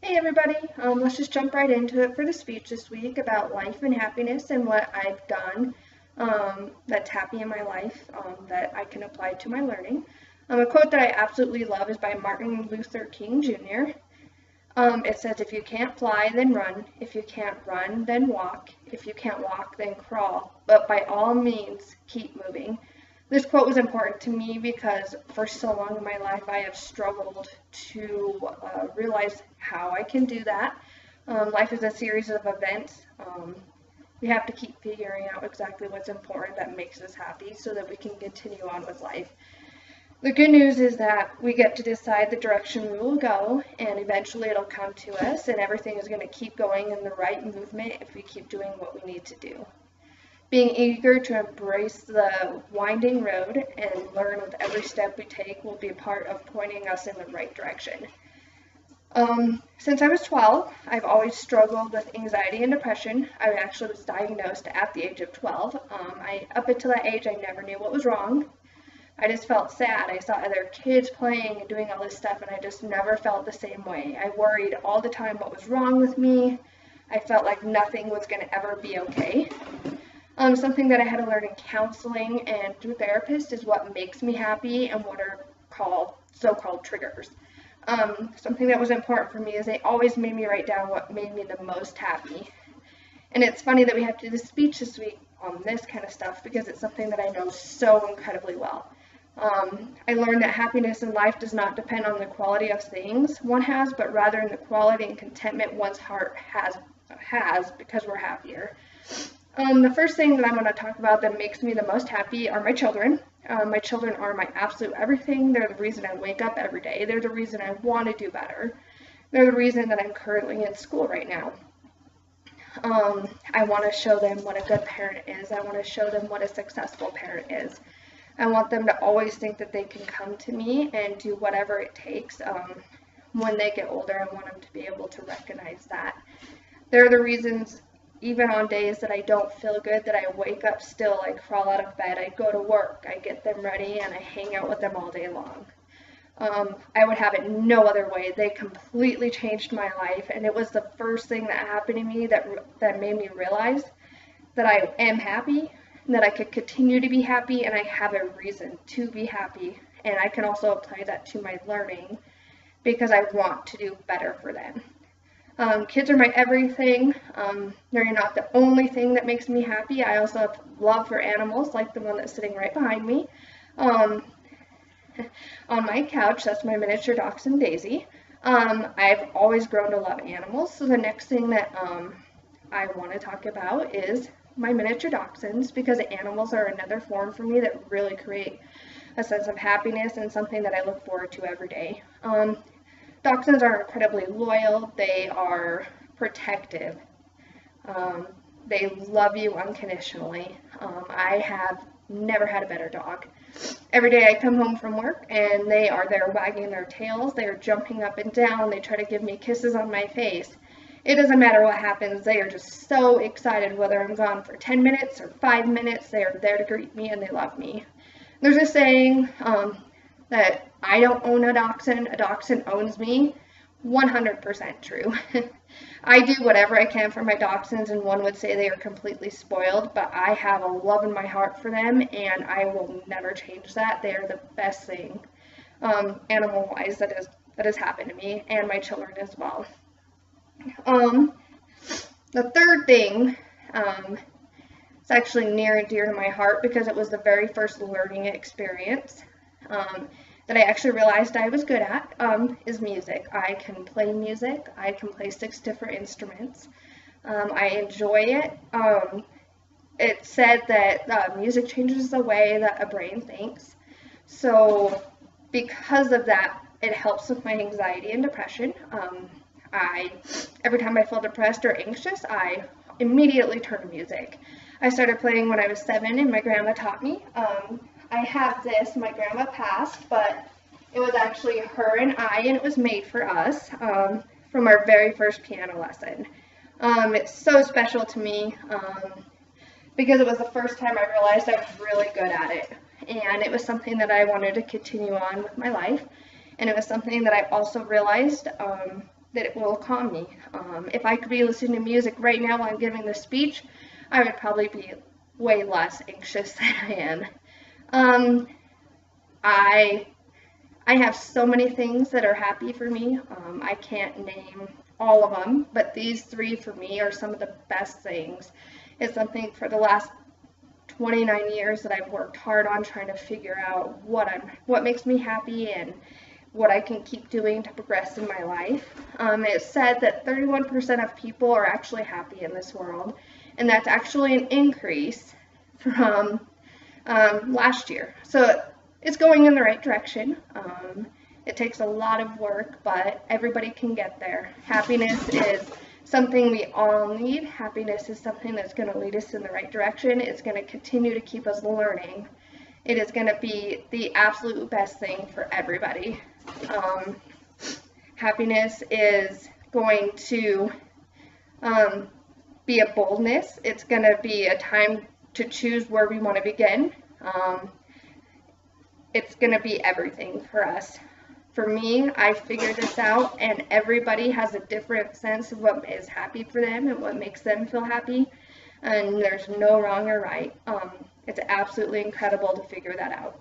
Hey everybody, let's just jump right into it for the speech this week about life and happiness and what I've done that's happy in my life that I can apply to my learning. A quote that I absolutely love is by Martin Luther King Jr. It says, if you can't fly, then run. If you can't run, then walk. If you can't walk, then crawl. But by all means, keep moving. This quote was important to me because for so long in my life I have struggled to realize how I can do that. Life is a series of events. We have to keep figuring out exactly what's important that makes us happy so that we can continue on with life. The good news is that we get to decide the direction we will go, and eventually it'll come to us, and everything is going to keep going in the right movement if we keep doing what we need to do. Being eager to embrace the winding road and learn with every step we take will be a part of pointing us in the right direction. Since I was 12, I've always struggled with anxiety and depression. I actually was diagnosed at the age of 12. Up until that age, I never knew what was wrong. I just felt sad. I saw other kids playing and doing all this stuff, and I just never felt the same way. I worried all the time what was wrong with me. I felt like nothing was going to ever be okay. Something that I had to learn in counseling and through therapists is what makes me happy and what are called so-called triggers. Something that was important for me is they always made me write down what made me the most happy. And it's funny that we have to do this speech this week on this kind of stuff because it's something that I know so incredibly well. I learned that happiness in life does not depend on the quality of things one has, but rather in the quality and contentment one's heart has because we're happier. The first thing that I'm going to talk about that makes me the most happy are my children. My children are my absolute everything. They're the reason I wake up every day. They're the reason I want to do better. They're the reason that I'm currently in school right now. I want to show them what a good parent is. I want to show them what a successful parent is. I want them to always think that they can come to me and do whatever it takes. When they get older, I want them to be able to recognize that. They're the reasons, even on days that I don't feel good, that I wake up still, I crawl out of bed, I go to work, I get them ready, and I hang out with them all day long. I would have it no other way. They completely changed my life, and it was the first thing that happened to me that made me realize that I am happy, and that I could continue to be happy, and I have a reason to be happy, and I can also apply that to my learning because I want to do better for them. Kids are my everything. They're not the only thing that makes me happy. I also have love for animals, like the one that's sitting right behind me. On my couch, that's my miniature dachshund, Daisy. I've always grown to love animals, so the next thing that I want to talk about is my miniature dachshunds, because animals are another form for me that really create a sense of happiness and something that I look forward to every day. Dachshunds are incredibly loyal. They are protective. They love you unconditionally. I have never had a better dog. Every day I come home from work and they are there wagging their tails. They are jumping up and down. They try to give me kisses on my face. It doesn't matter what happens. They are just so excited whether I'm gone for 10 minutes or 5 minutes. They are there to greet me and they love me. There's a saying that I don't own a dachshund owns me. 100% true. I do whatever I can for my dachshunds, and one would say they are completely spoiled, but I have a love in my heart for them, and I will never change that. They are the best thing, animal-wise, that has happened to me, and my children as well. The third thing, it's actually near and dear to my heart because it was the very first learning experience that I actually realized I was good at, is music. I can play music. I can play 6 different instruments. I enjoy it. It said that music changes the way that a brain thinks. So because of that, it helps with my anxiety and depression. Every time I feel depressed or anxious, I immediately turn to music. I started playing when I was 7 and my grandma taught me. I have this, my grandma passed, but it was actually her and I, and it was made for us from our very first piano lesson. It's so special to me because it was the first time I realized I was really good at it, and it was something that I wanted to continue on with my life, and it was something that I also realized that it will calm me. If I could be listening to music right now while I'm giving this speech, I would probably be way less anxious than I am. Um, I I have so many things that are happy for me. I can't name all of them, but these three for me are some of the best things. It's something for the last 29 years that I've worked hard on trying to figure out what makes me happy and what I can keep doing to progress in my life. It's said that 31% of people are actually happy in this world, and that's actually an increase from last year. So it's going in the right direction. It takes a lot of work, but everybody can get there. Happiness is something we all need. Happiness is something that's going to lead us in the right direction. It's going to continue to keep us learning. It is going to be the absolute best thing for everybody. Happiness is going to be a boldness. It's going to be a time to choose where we want to begin. It's going to be everything for us. For me, I figured this out, and everybody has a different sense of what is happy for them and what makes them feel happy, and there's no wrong or right. It's absolutely incredible to figure that out.